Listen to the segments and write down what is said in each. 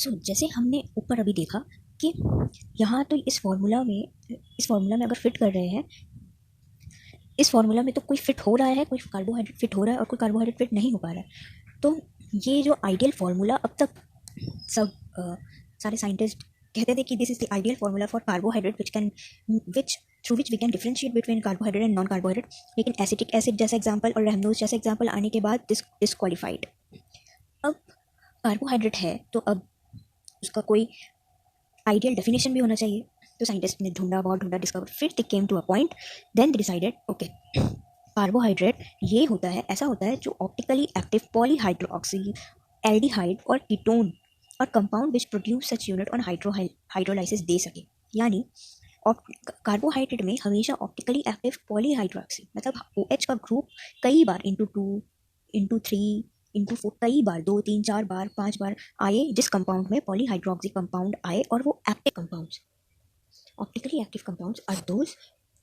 जैसे हमने ऊपर अभी देखा कि यहाँ तो इस फॉर्मूला में अगर फिट कर रहे हैं, इस फॉर्मूला में तो कोई फिट हो रहा है, कोई कार्बोहाइड्रेट फिट हो रहा है और कोई कार्बोहाइड्रेट फिट नहीं हो पा रहा है। तो ये जो आइडियल फार्मूला अब तक सब सारे साइंटिस्ट कहते थे कि this is the ideal formula for carbohydrate which through which we can differentiate between carbohydrate and non carbohydrate. लेकिन एसिटिक एसिड जैसा एग्जाम्पल और रैमनोज जैसा एग्जाम्पल आने के बाद डिस्क्वालीफाइड। अब कार्बोहाइड्रेट है तो अब उसका कोई आइडियल डेफिनेशन भी होना चाहिए। तो साइंटिस्ट ने बहुत ढूंढा, डिस्कवर, फिर they came to a point, then they decided okay carbohydrate ये होता है, ऐसा होता है जो ऑप्टिकली एक्टिव पॉलीहाइड्रोक्सी एल्डिहाइड और कीटोन और compound which produce such unit on hydrolysis दे सके। यानी कार्बोहाइड्रेट में हमेशा ऑप्टिकली एक्टिव पॉलीहाइड्रोक्सी मतलब OH का ग्रुप कई बार इंटू 2 इंटू 3 इंटू 4 कई बार 2 3 4 बार 5 बार आए जिस कंपाउंड में पॉलीहाइड्रोक्सी कंपाउंड आए और वो active compounds, optically active compounds are those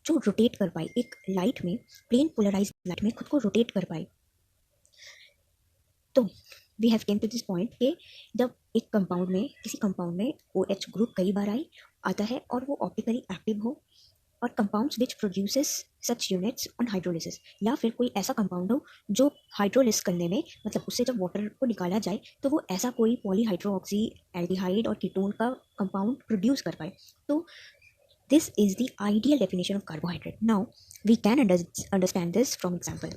जो रोटेट कर पाए एक लाइट में, प्लेन पोलराइज लाइट में खुद को रोटेट कर पाए। तो we have came to this point कि जब एक कंपाउंड में, किसी कंपाउंड में OH ग्रुप कई बार आता है और वो ऑप्टिकली एक्टिव हो, और compounds which produces such units on hydrolysis, या फिर कोई ऐसा कंपाउंड हो जो हाइड्रोलिस करने में, मतलब उससे जब वाटर को निकाला जाए तो वो ऐसा कोई पॉलीहाइड्रोक्सी एल्डिहाइड और कीटोन का कंपाउंड प्रोड्यूस कर पाए। तो this is the ideal definition of carbohydrate. Now we can understand this from example.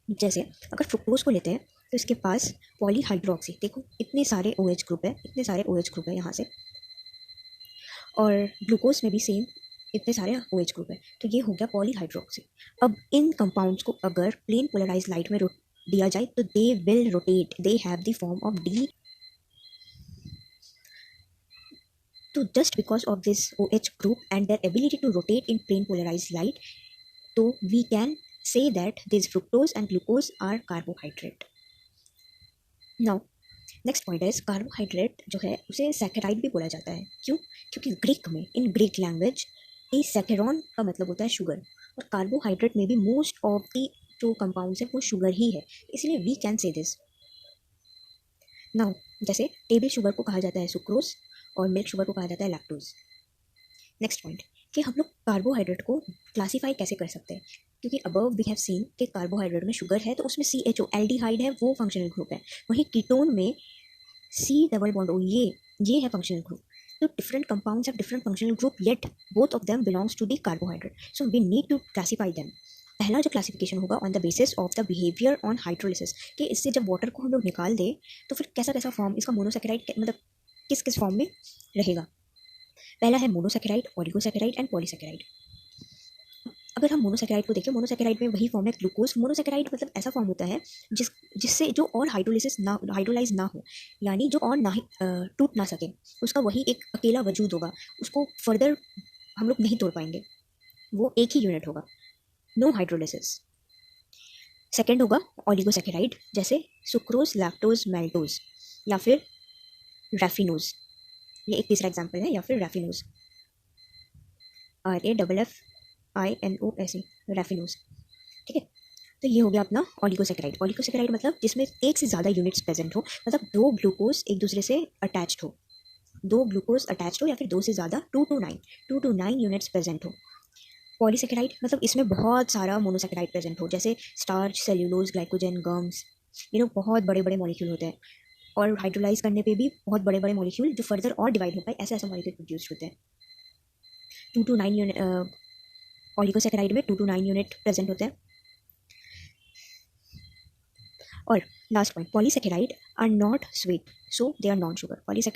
जैसे अगर फ्रुक्टोज को लेते हैं तो इसके पास पॉलीहाइड्रोक्सी, देखो इतने सारे OH ग्रुप है, इतने सारे OH ग्रुप है यहाँ से, और ग्लूकोज में भी सेम इतने सारे OH ग्रुप है, तो ये हो गया पॉलीहाइड्रोक्सी। अब इन कंपाउंड्स को अगर प्लेन पोलराइज लाइट में दिया जाए तो they will rotate, they have the form of D। तो just because of this OH group and their ability to rotate in plane polarise light, तो we can say that these fructose and glucose are carbohydrate. Now next point है, carbohydrate जो है उसे saccharide भी बोला जाता है। क्यों? क्योंकि ग्रीक में, इन ग्रीक लैंग्वेज, ए सैकेरॉन का मतलब होता है शुगर, और कार्बोहाइड्रेट में भी मोस्ट ऑफ द जो कंपाउंड्स है वो शुगर ही है, इसलिए we can say this. Now जैसे टेबल शुगर को कहा जाता है सुक्रोज और मिल्क शुगर को कहा जाता है लैक्टोज। नेक्स्ट पॉइंट कि हम लोग कार्बोहाइड्रेट को क्लासीफाई कैसे कर सकते हैं, क्योंकि अबव वी हैव सीन कि कार्बोहाइड्रेट में शुगर है तो उसमें CHO एल्डिहाइड है, वो फंक्शनल ग्रुप है, वहीं कीटोन में C डबल बॉन्ड O ये है फंक्शनल ग्रुप। तो different compounds have different functional group, yet both of them belongs to the carbohydrate, so we need to classify them. पहला जो क्लासिफिकेशन होगा on the basis of the behaviour on hydrolysis, कि इससे जब water को हम लोग निकाल दें तो फिर कैसा कैसा फॉर्म इसका मोनोसैकेराइड, मतलब किस किस फॉर्म में रहेगा। पहला है मोनोसैकेराइड, ओलिगोसैकेराइड एंड पॉलीसैकेराइड। अगर हम मोनोसैकेराइड को देखें, मोनोसैकेराइड में वही फॉर्म है ग्लूकोज। मोनोसैकेराइड मतलब ऐसा फॉर्म होता है जिससे जो और हाइड्रोलाइज ना हो, यानी जो और ना टूट ना सके, उसका वही एक अकेला वजूद होगा, उसको फर्दर हम लोग नहीं तोड़ पाएंगे, वो एक ही यूनिट होगा, नो हाइड्रोलिसिस। सेकेंड होगा ओलिगोसैकेराइड, जैसे सुक्रोज, लैक्टोज, मैल्टोज, या फिर रैफिनोज, ये एक तीसरा एग्जाम्पल है, या फिर रैफिनोज, RAFFINOS, रैफिनोज। ठीक है, तो ये हो गया अपना ओलिगोसैकेराइड। ओलिगोसैकेराइड मतलब जिसमें एक से ज़्यादा यूनिट्स प्रेजेंट हो, मतलब दो ग्लूकोज एक दूसरे से अटैच्ड हो, या फिर दो से ज़्यादा, 2 to 9 यूनिट्स प्रेजेंट हो। पॉलीसैकेराइड मतलब इसमें बहुत सारा मोनोसैकेराइड प्रेजेंट हो, जैसे स्टार्च, सेल्यूलोज, ग्लाइकोजन, गम्स, बहुत बड़े बड़े मॉलिक्यूल होते हैं, और हाइड्रोलाइज करने पे भी बहुत बड़े बड़े मॉलिक्यूल जो फर्दर और डिवाइड हो पाए, ऐसे ऐसे मॉलिक्यूल प्रोड्यूस होते हैं। 2 to 9 यूनिट ओलिगोसैकेराइड में 2 to 9 यूनिट प्रेजेंट होते हैं। और last point, polysaccharide are not sweet, so they are non sugar. Polysaccharide